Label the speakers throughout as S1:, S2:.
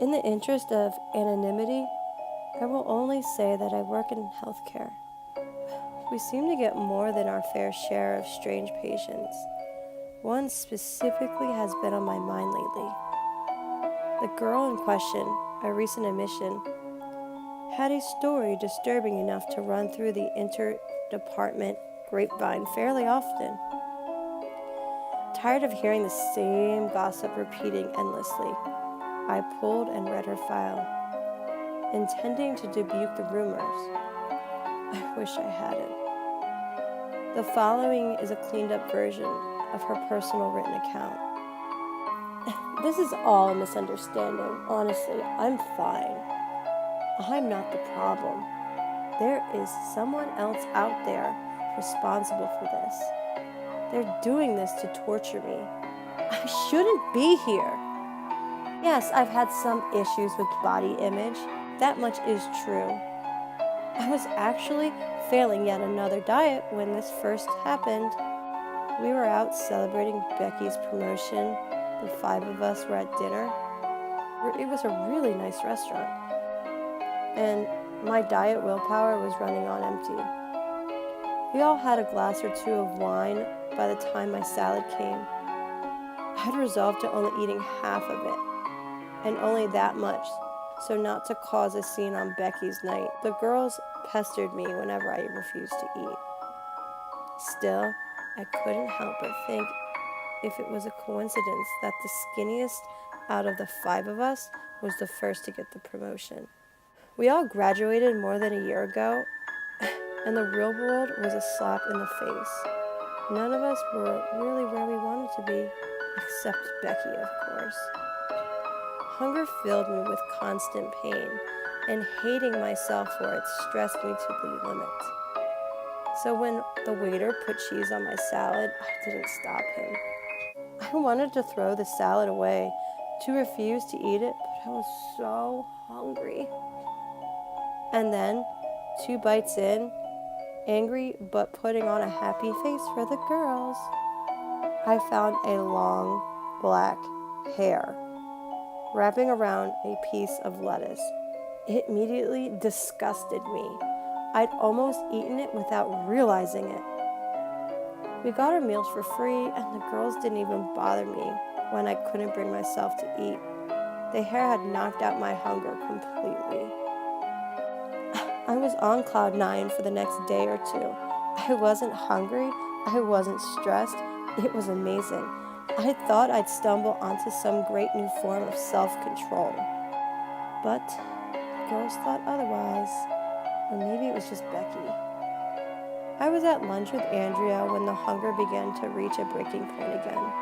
S1: In the interest of anonymity, I will only say that I work in healthcare. We seem to get more than our fair share of strange patients. One specifically has been on my mind lately. The girl in question, a recent admission, had a story disturbing enough to run through the interdepartment grapevine fairly often. Tired of hearing the same gossip repeating endlessly, I pulled and read her file, intending to debunk the rumors. I wish I hadn't. The following is a cleaned-up version of her personal written account. This is all a misunderstanding. Honestly, I'm fine. I'm not the problem. There is someone else out there responsible for this. They're doing this to torture me. I shouldn't be here. Yes, I've had some issues with body image. That much is true. I was actually failing yet another diet when this first happened. We were out celebrating Becky's promotion. The 5 of us were at dinner. It was a really nice restaurant. And my diet willpower was running on empty. We all had a glass or 2 of wine by the time my salad came. I had resolved to only eating half of it, and only that much, so not to cause a scene on Becky's night. The girls pestered me whenever I refused to eat. Still, I couldn't help but think if it was a coincidence that the skinniest out of the 5 of us was the first to get the promotion. We all graduated more than a year ago, and the real world was a slap in the face. None of us were really where we wanted to be, except Becky, of course. Hunger filled me with constant pain, and hating myself for it stressed me to the limit. So when the waiter put cheese on my salad, I didn't stop him. I wanted to throw the salad away, to refuse to eat it, but I was so hungry. And then, 2 bites in, angry but putting on a happy face for the girls, I found a long black hair wrapping around a piece of lettuce. It immediately disgusted me. I'd almost eaten it without realizing it. We got our meals for free, and the girls didn't even bother me when I couldn't bring myself to eat. The hair had knocked out my hunger completely. I was on cloud 9 for the next day or 2. I wasn't hungry. I wasn't stressed. It was amazing. I thought I'd stumble onto some great new form of self-control. But the girls thought otherwise. Or maybe it was just Becky. I was at lunch with Andrea when the hunger began to reach a breaking point again.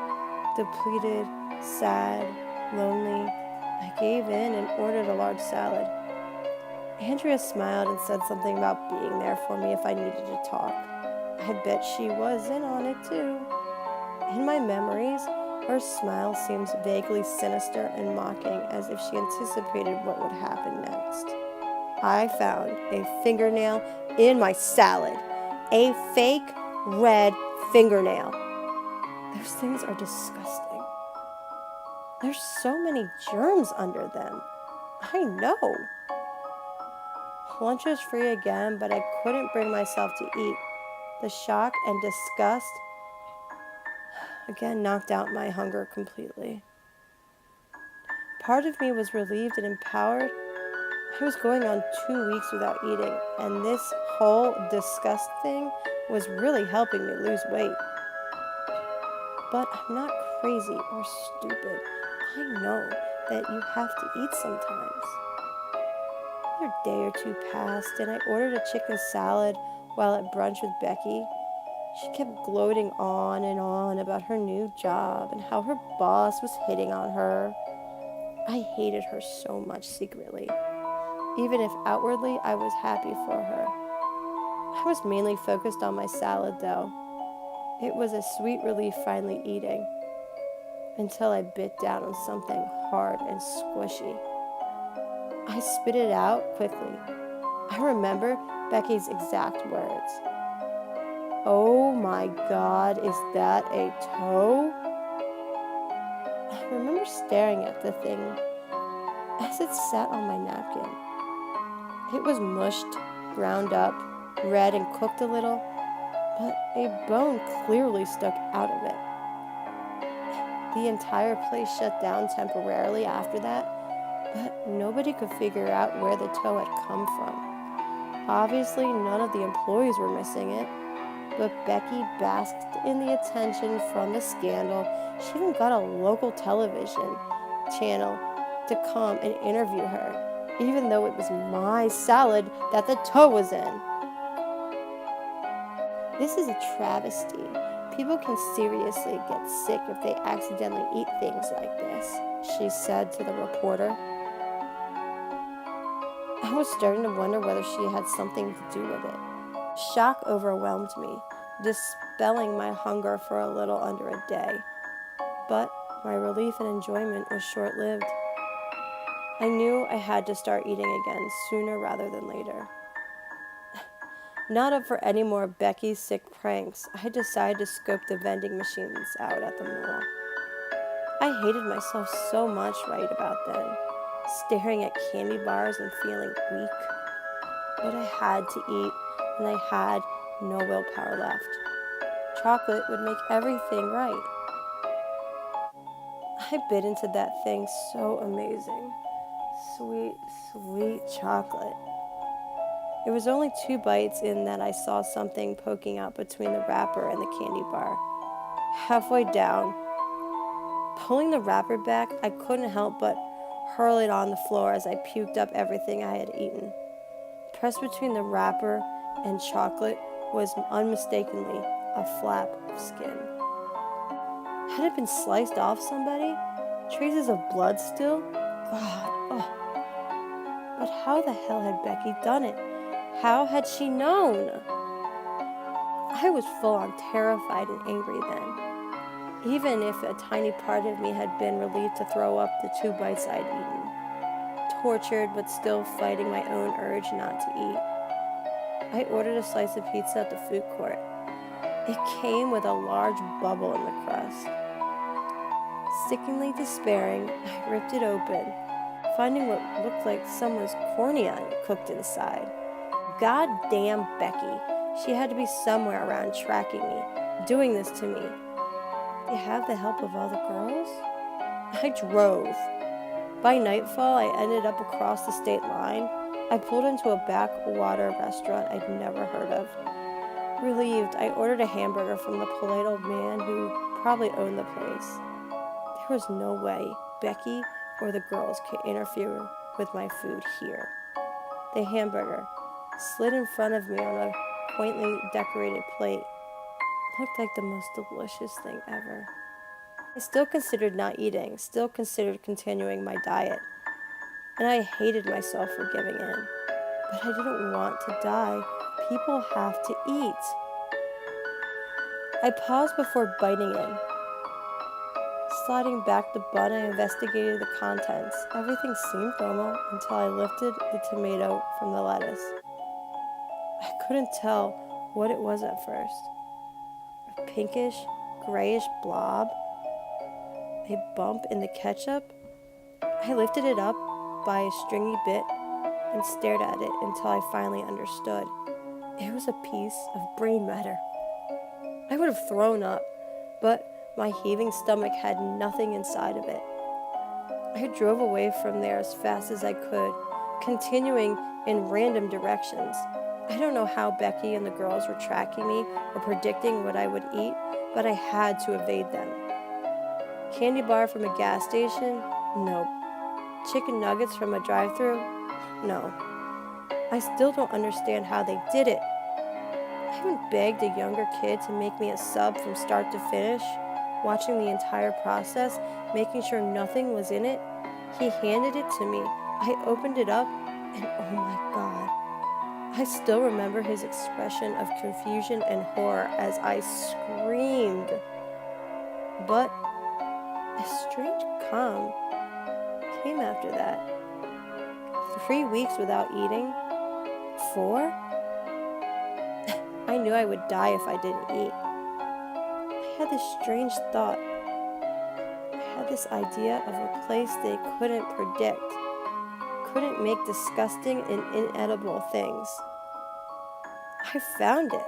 S1: Depleted, sad, lonely, I gave in and ordered a large salad. Andrea smiled and said something about being there for me if I needed to talk. I bet she was in on it too. In my memories, her smile seems vaguely sinister and mocking, as if she anticipated what would happen next. I found a fingernail in my salad. A fake red fingernail. Those things are disgusting. There's so many germs under them. I know. Lunch was free again, but I couldn't bring myself to eat. The shock and disgust again knocked out my hunger completely. Part of me was relieved and empowered. I was going on 2 weeks without eating, and this whole disgust thing was really helping me lose weight. But I'm not crazy or stupid. I know that you have to eat sometimes. Another day or 2 passed, and I ordered a chicken salad while at brunch with Becky. She kept gloating on and on about her new job and how her boss was hitting on her. I hated her so much secretly, even if outwardly I was happy for her. I was mainly focused on my salad, though. It was a sweet relief finally eating, until I bit down on something hard and squishy. I spit it out quickly. I remember Becky's exact words. "Oh my God, is that a toe?" I remember staring at the thing as it sat on my napkin. It was mushed, ground up, red and cooked a little, but a bone clearly stuck out of it. The entire place shut down temporarily after that, but nobody could figure out where the toe had come from. Obviously, none of the employees were missing it, but Becky basked in the attention from the scandal. She even got a local television channel to come and interview her, even though it was my salad that the toe was in. This is a travesty. People can seriously get sick if they accidentally eat things like this, she said to the reporter. I was starting to wonder whether she had something to do with it. Shock overwhelmed me, dispelling my hunger for a little under a day. But my relief and enjoyment was short-lived. I knew I had to start eating again sooner rather than later. Not up for any more Becky's sick pranks, I decided to scope the vending machines out at the mall. I hated myself so much right about then, staring at candy bars and feeling weak. But I had to eat, and I had no willpower left. Chocolate would make everything right. I bit into that thing so amazing. Sweet, sweet chocolate. It was only 2 bites in that I saw something poking out between the wrapper and the candy bar. Halfway down, pulling the wrapper back, I couldn't help but hurl it on the floor as I puked up everything I had eaten. Pressed between the wrapper and chocolate was unmistakably a flap of skin. Had it been sliced off somebody? Traces of blood still? God, oh. But how the hell had Becky done it? How had she known? I was full-on terrified and angry then, even if a tiny part of me had been relieved to throw up the 2 bites I'd eaten. Tortured, but still fighting my own urge not to eat. I ordered a slice of pizza at the food court. It came with a large bubble in the crust. Sickeningly despairing, I ripped it open, finding what looked like someone's cornea cooked inside. Goddamn Becky. She had to be somewhere around tracking me, doing this to me. Did you have the help of all the girls? I drove. By nightfall, I ended up across the state line. I pulled into a backwater restaurant I'd never heard of. Relieved, I ordered a hamburger from the polite old man who probably owned the place. There was no way Becky or the girls could interfere with my food here. The hamburger, slid in front of me on a quaintly decorated plate, looked like the most delicious thing ever. I still considered not eating, still considered continuing my diet, and I hated myself for giving in. But I didn't want to die. People have to eat. I paused before biting in. Sliding back the bun, I investigated the contents. Everything seemed normal until I lifted the tomato from the lettuce. I couldn't tell what it was at first. A pinkish, grayish blob? A bump in the ketchup? I lifted it up by a stringy bit and stared at it until I finally understood. It was a piece of brain matter. I would have thrown up, but my heaving stomach had nothing inside of it. I drove away from there as fast as I could, continuing in random directions. I don't know how Becky and the girls were tracking me or predicting what I would eat, but I had to evade them. Candy bar from a gas station? Nope. Chicken nuggets from a drive-thru? No. I still don't understand how they did it. I even begged a younger kid to make me a sub from start to finish, watching the entire process, making sure nothing was in it. He handed it to me. I opened it up, and oh my God. I still remember his expression of confusion and horror as I screamed. But a strange calm came after that. 3 weeks without eating? 4? I knew I would die if I didn't eat. I had this strange thought. I had this idea of a place they couldn't predict. couldn't make disgusting and inedible things. I found it.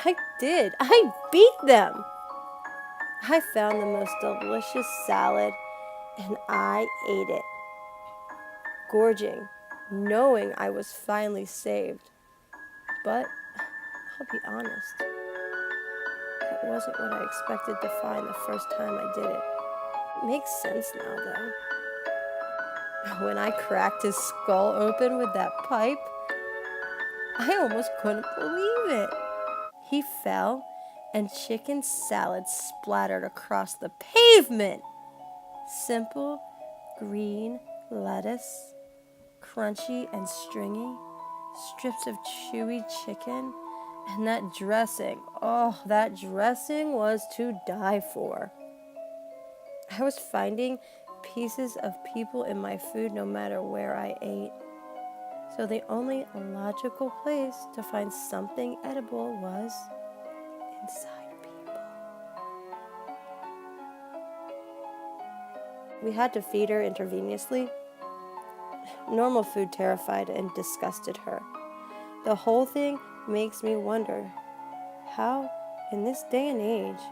S1: I did. I beat them. I found the most delicious salad, and I ate it, gorging, knowing I was finally saved. But I'll be honest, that wasn't what I expected to find the first time I did it. It makes sense now, though. When I cracked his skull open with that pipe, I almost couldn't believe it. He fell, and chicken salad splattered across the pavement. Simple, green lettuce, crunchy and stringy, strips of chewy chicken, and that dressing. Oh, that dressing was to die for. I was finding pieces of people in my food no matter where I ate. So the only logical place to find something edible was inside people. We had to feed her intravenously. Normal food terrified and disgusted her. The whole thing makes me wonder how, in this day and age,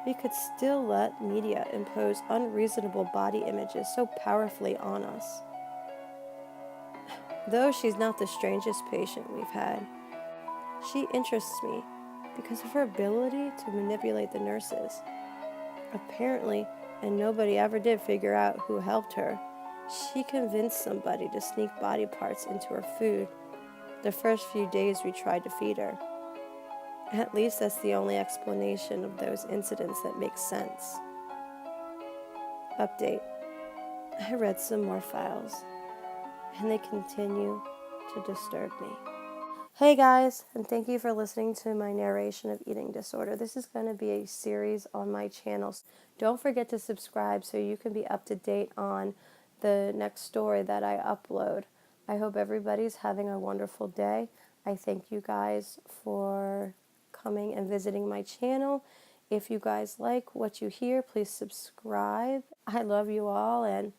S1: we could still let media impose unreasonable body images so powerfully on us. Though she's not the strangest patient we've had, she interests me because of her ability to manipulate the nurses. Apparently, and nobody ever did figure out who helped her, she convinced somebody to sneak body parts into her food the first few days we tried to feed her. At least that's the only explanation of those incidents that makes sense. Update. I read some more files, and they continue to disturb me. Hey guys, and thank you for listening to my narration of eating disorder. This is going to be a series on my channel. Don't forget to subscribe so you can be up to date on the next story that I upload. I hope everybody's having a wonderful day. I thank you guys for coming and visiting my channel. If you guys like what you hear, please subscribe. I love you all, and